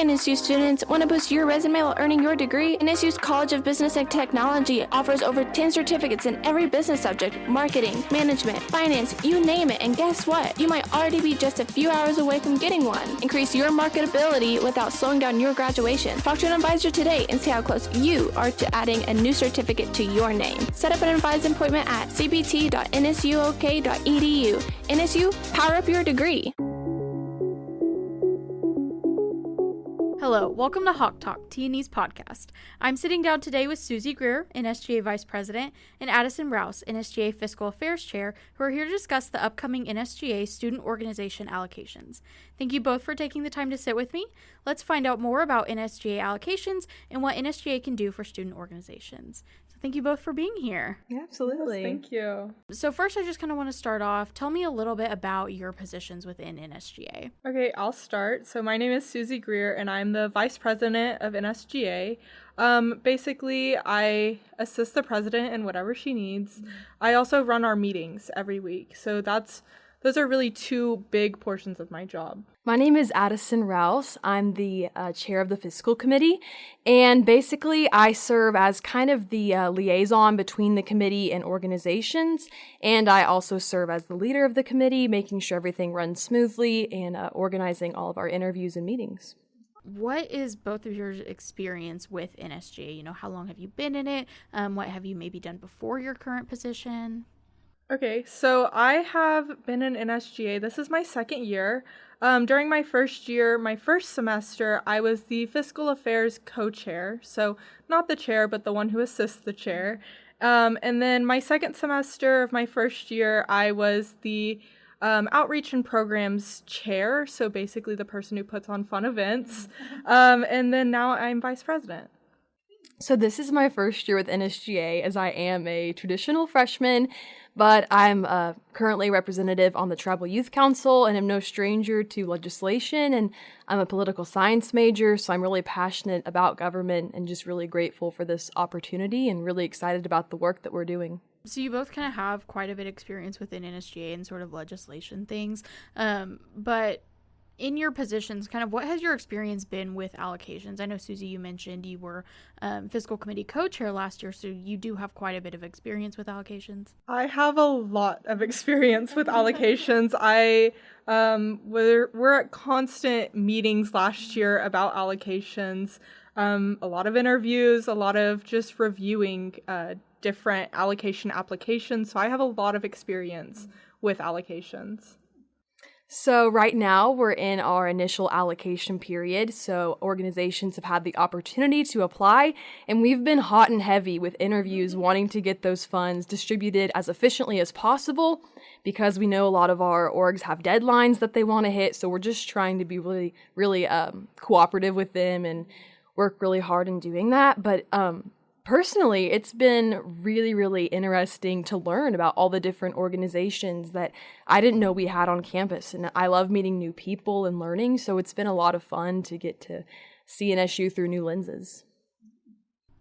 NSU students, want to boost your resume while earning your degree? NSU's College of Business and Technology offers over 10 certificates in every business subject: marketing, management, finance, you name it. And guess what? You might already be just a few hours away from getting one. Increase your marketability without slowing down your graduation. Talk to an advisor today and see how close you are to adding a new certificate to your name. Set up an advised appointment at cbt.nsuok.edu. NSU, power up your degree. Hello, welcome to Hawk Talk, TNE's podcast. I'm sitting down today with Suzy Greer, NSGA Vice President, and Addison Rouse, NSGA Fiscal Affairs Chair, who are here to discuss the upcoming NSGA student organization allocations. Thank you both for taking the time to sit with me. Let's find out more about NSGA allocations and what NSGA can do for student organizations. Thank you both for being here. Absolutely. Yes, thank you. So first, I just kind of want to start off. Tell me a little bit about your positions within NSGA. Okay, I'll start. So my name is Suzy Greer, and I'm the Vice President of NSGA. Basically, I assist the president in whatever she needs. Mm-hmm. I also run our meetings every week. So those are really two big portions of my job. My name is Addison Rouse. I'm the chair of the fiscal committee, and basically I serve as kind of the liaison between the committee and organizations, and I also serve as the leader of the committee, making sure everything runs smoothly and organizing all of our interviews and meetings. What is both of your experience with NSGA? You know, how long have you been in it? What have you maybe done before your current position? Okay, so I have been in NSGA. This is my second year. During my first year, my first semester, I was the Fiscal Affairs co-chair. So not the chair, but the one who assists the chair. And then my second semester of my first year, I was the Outreach and Programs chair. So basically the person who puts on fun events. And then now I'm vice president. So this is my first year with NSGA, as I am a traditional freshman, but I'm currently representative on the Tribal Youth Council, and I'm no stranger to legislation, and I'm a political science major, so I'm really passionate about government and just really grateful for this opportunity and really excited about the work that we're doing. So you both kind of have quite a bit of experience within NSGA and sort of legislation things, but in your positions, kind of what has your experience been with allocations? I know, Suzy, you mentioned you were fiscal committee co-chair last year, so you do have quite a bit of experience with allocations. I have a lot of experience with allocations. We're at constant meetings last year about allocations, a lot of interviews, a lot of just reviewing different allocation applications. So I have a lot of experience with allocations. So right now we're in our initial allocation period, so organizations have had the opportunity to apply, and we've been hot and heavy with interviews wanting to get those funds distributed as efficiently as possible because we know a lot of our orgs have deadlines that they want to hit, so we're just trying to be really cooperative with them and work really hard in doing that. But personally, it's been really interesting to learn about all the different organizations that I didn't know we had on campus. And I love meeting new people and learning, so it's been a lot of fun to get to see NSU through new lenses.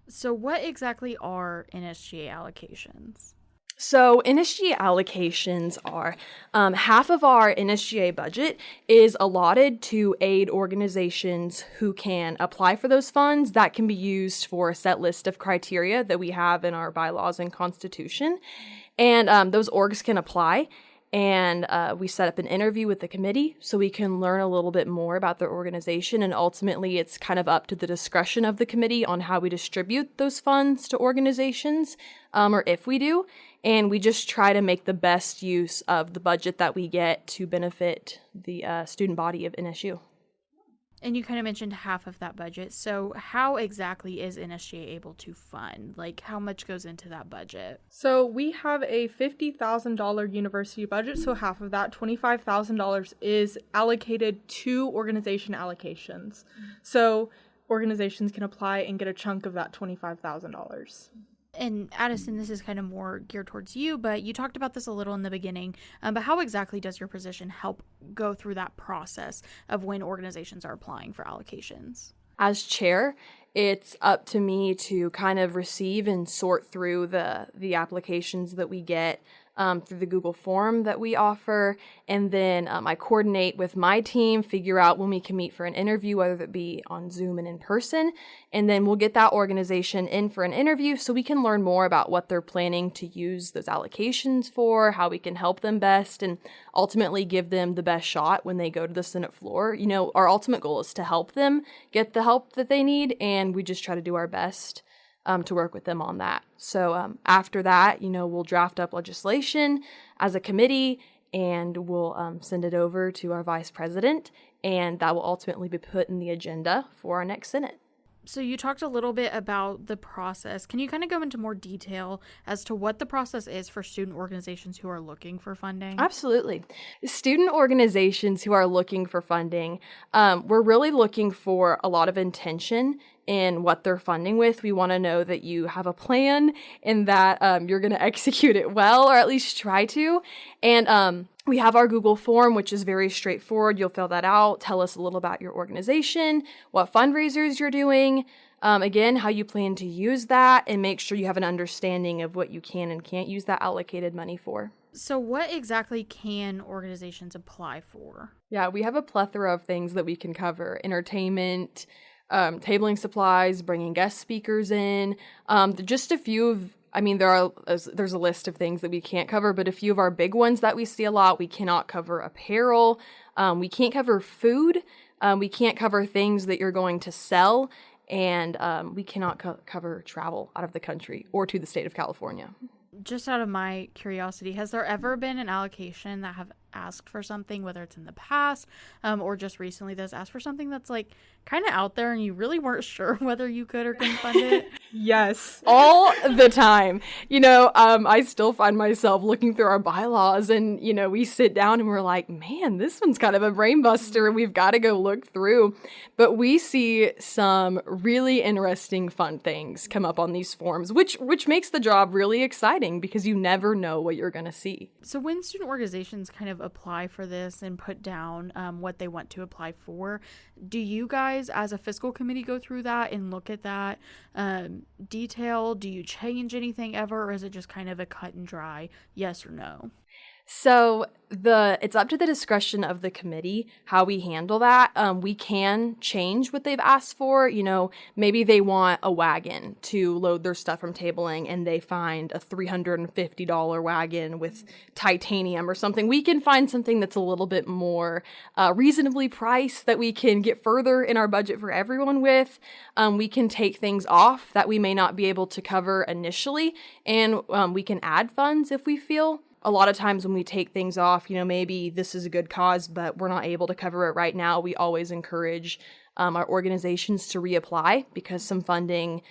So what exactly are NSGA allocations? So NSGA allocations are half of our NSGA budget is allotted to aid organizations who can apply for those funds. That can be used for a set list of criteria that we have in our bylaws and constitution. And those orgs can apply, and we set up an interview with the committee so we can learn a little bit more about their organization, and ultimately it's kind of up to the discretion of the committee on how we distribute those funds to organizations, or if we do. And we just try to make the best use of the budget that we get to benefit the student body of NSU. And you kind of mentioned half of that budget. So how exactly is NSGA able to fund? Like, how much goes into that budget? So we have a $50,000 university budget. So half of that, $25,000, is allocated to organization allocations. So organizations can apply and get a chunk of that $25,000. And Addison, this is kind of more geared towards you, but you talked about this a little in the beginning, but how exactly does your position help go through that process of when organizations are applying for allocations? As chair, it's up to me to kind of receive and sort through the applications that we get, through the Google form that we offer. And then I coordinate with my team, figure out when we can meet for an interview, whether it be on Zoom and in person. And then we'll get that organization in for an interview so we can learn more about what they're planning to use those allocations for, how we can help them best, and ultimately give them the best shot when they go to the Senate floor. You know, our ultimate goal is to help them get the help that they need, and we just try to do our best to work with them on that. So after that, you know, we'll draft up legislation as a committee, and we'll send it over to our vice president, and that will ultimately be put in the agenda for our next Senate. So you talked a little bit about the process. Can you kind of go into more detail as to what the process is for student organizations who are looking for funding? Absolutely. Student organizations who are looking for funding, we're really looking for a lot of intention in what they're funding with. We want to know that you have a plan and that you're going to execute it well, or at least try to. And we have our Google form, which is very straightforward. You'll fill that out, tell us a little about your organization, what fundraisers you're doing, again, how you plan to use that, and make sure you have an understanding of what you can and can't use that allocated money for. So what exactly can organizations apply for? Yeah, we have a plethora of things that we can cover. Entertainment, tabling supplies, bringing guest speakers in, just a few of, there's a list of things that we can't cover, but a few of our big ones that we see a lot, we cannot cover apparel, we can't cover food, we can't cover things that you're going to sell, and we cannot cover travel out of the country or to the state of California. Just out of my curiosity, has there ever been an allocation that have asked for something, whether it's in the past or just recently, that's asked for something that's like kind of out there and you really weren't sure whether you could or couldn't fund it? Yes, all the time. You know, I still find myself looking through our bylaws and, you know, we sit down and we're like, man, this one's kind of a brain buster. We've got to go look through. But we see some really interesting, fun things come up on these forms, which makes the job really exciting because you never know what you're going to see. So when student organizations kind of apply for this and put down what they want to apply for, do you guys as a fiscal committee go through that and look at that detail? Do you change anything ever, or is it just kind of a cut and dry yes or no? So it's up to the discretion of the committee how we handle that. We can change what they've asked for. You know, maybe they want a wagon to load their stuff from tabling and they find a $350 wagon with titanium or something. We can find something that's a little bit more reasonably priced that we can get further in our budget for everyone with. We can take things off that we may not be able to cover initially, and we can add funds if we feel. A lot of times when we take things off, you know, maybe this is a good cause, but we're not able to cover it right now. We always encourage our organizations to reapply because some funding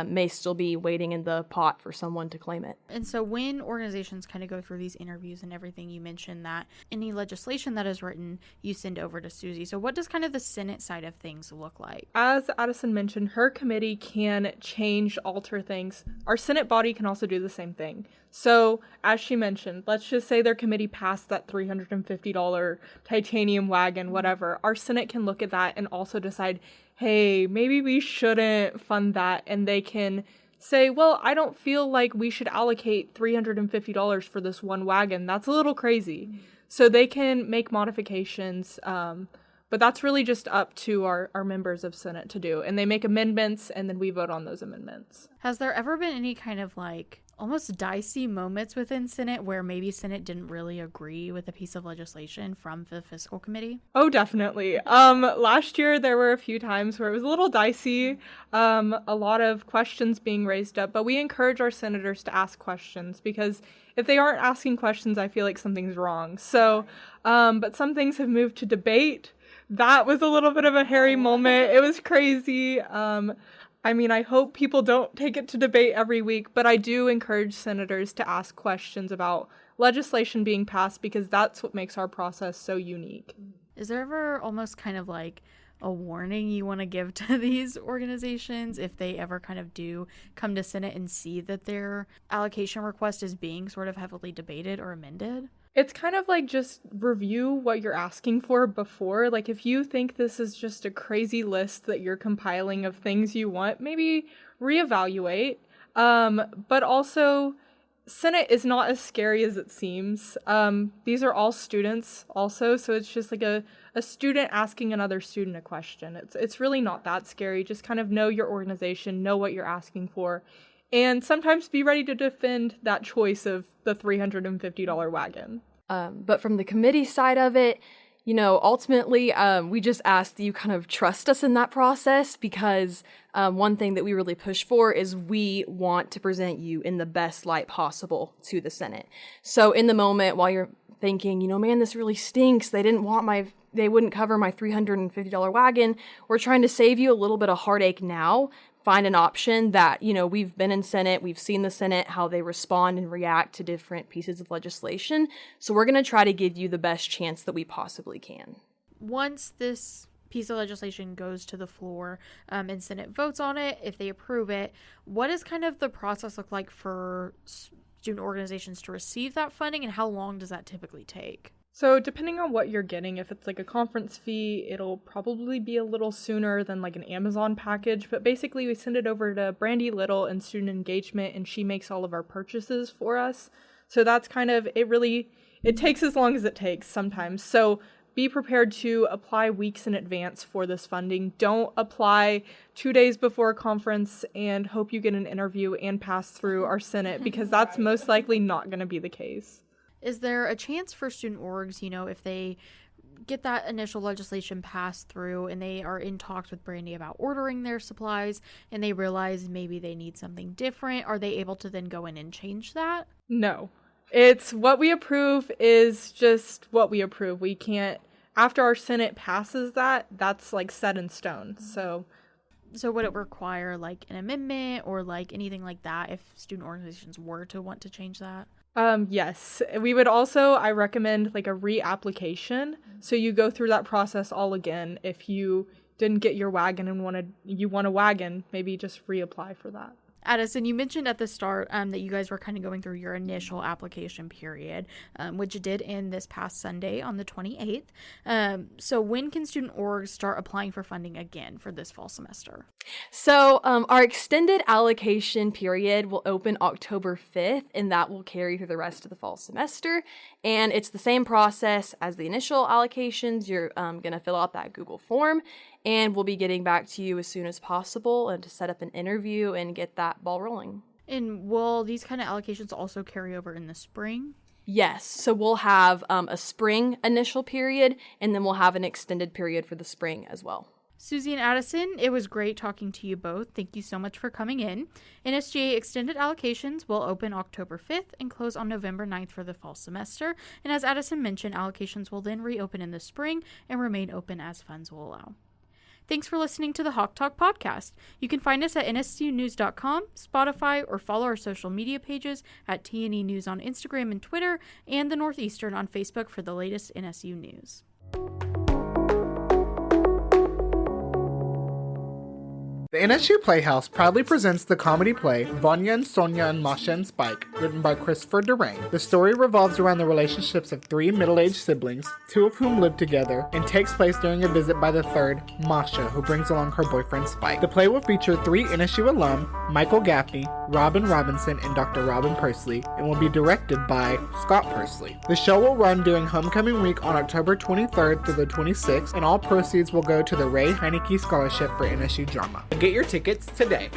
may still be waiting in the pot for someone to claim it. And so when organizations kind of go through these interviews and everything, you mentioned that any legislation that is written, you send over to Suzy. So what does kind of the Senate side of things look like? As Addison mentioned, her committee can change, alter things. Our Senate body can also do the same thing. So as she mentioned, let's just say their committee passed that $350 titanium wagon, whatever. Our Senate can look at that and also decide, hey, maybe we shouldn't fund that. And they can say, well, I don't feel like we should allocate $350 for this one wagon. That's a little crazy. So they can make modifications. But that's really just up to our members of Senate to do. And they make amendments and then we vote on those amendments. Has there ever been any kind of like almost dicey moments within Senate where maybe Senate didn't really agree with a piece of legislation from the fiscal committee? Oh, definitely. Last year there were a few times where it was a little dicey, a lot of questions being raised up, but we encourage our senators to ask questions because if they aren't asking questions, I feel like something's wrong. So, but some things have moved to debate. That was a little bit of a hairy moment. It was crazy. I hope people don't take it to debate every week, but I do encourage senators to ask questions about legislation being passed because that's what makes our process so unique. Is there ever almost kind of like a warning you want to give to these organizations if they ever kind of do come to Senate and see that their allocation request is being sort of heavily debated or amended? It's kind of like just review what you're asking for before. Like if you think this is just a crazy list that you're compiling of things you want, maybe reevaluate. But also Senate is not as scary as it seems. These are all students also, so it's just like a student asking another student a question. It's really not that scary. Just kind of know your organization, know what you're asking for, and sometimes be ready to defend that choice of the $350 wagon. But from the committee side of it, ultimately, we just ask that you kind of trust us in that process, because one thing that we really push for is we want to present you in the best light possible to the Senate. So in the moment, while you're thinking, man, this really stinks, they wouldn't cover my $350 wagon, we're trying to save you a little bit of heartache now. Find an option that, we've been in Senate, we've seen the Senate, how they respond and react to different pieces of legislation. So we're going to try to give you the best chance that we possibly can. Once this piece of legislation goes to the floor and Senate votes on it, if they approve it, what does kind of the process look like for student organizations to receive that funding, and how long does that typically take? So depending on what you're getting, if it's like a conference fee, it'll probably be a little sooner than like an Amazon package. But basically, we send it over to Brandy Little in student engagement, and she makes all of our purchases for us. So that's kind of, it takes as long as it takes sometimes. So be prepared to apply weeks in advance for this funding. Don't apply 2 days before a conference and hope you get an interview and pass through our Senate, because that's most likely not going to be the case. Is there a chance for student orgs, if they get that initial legislation passed through and they are in talks with Brandy about ordering their supplies and they realize maybe they need something different, are they able to then go in and change that? No. It's what we approve is just what we approve. We can't, after our Senate passes that's like set in stone. So would it require like an amendment or like anything like that if student organizations were to want to change that? Yes. We would also, I recommend like a reapplication. So you go through that process all again. If you didn't get your wagon and you want a wagon, maybe just reapply for that. Addison, you mentioned at the start that you guys were kind of going through your initial application period, which did end this past Sunday on the 28th. So when can student orgs start applying for funding again for this fall semester? So our extended allocation period will open October 5th, and that will carry through the rest of the fall semester. And it's the same process as the initial allocations. You're going to fill out that Google form, and we'll be getting back to you as soon as possible and to set up an interview and get that ball rolling. And will these kind of allocations also carry over in the spring? Yes. So we'll have a spring initial period, and then we'll have an extended period for the spring as well. Suzy and Addison, it was great talking to you both. Thank you so much for coming in. NSGA extended allocations will open October 5th and close on November 9th for the fall semester. And as Addison mentioned, allocations will then reopen in the spring and remain open as funds will allow. Thanks for listening to the Hawk Talk podcast. You can find us at nscunews.com, Spotify, or follow our social media pages at TNE News on Instagram and Twitter, and the Northeastern on Facebook for the latest NSU news. The NSU Playhouse proudly presents the comedy play Vanya and Sonia and Masha and Spike, written by Christopher Durang. The story revolves around the relationships of three middle-aged siblings, two of whom live together, and takes place during a visit by the third, Masha, who brings along her boyfriend Spike. The play will feature three NSU alum, Michael Gaffney, Robin Robinson, and Dr. Robin Persley, and will be directed by Scott Persley. The show will run during homecoming week on October 23rd through the 26th, and all proceeds will go to the Ray Heineke Scholarship for NSU Drama. Get your tickets today.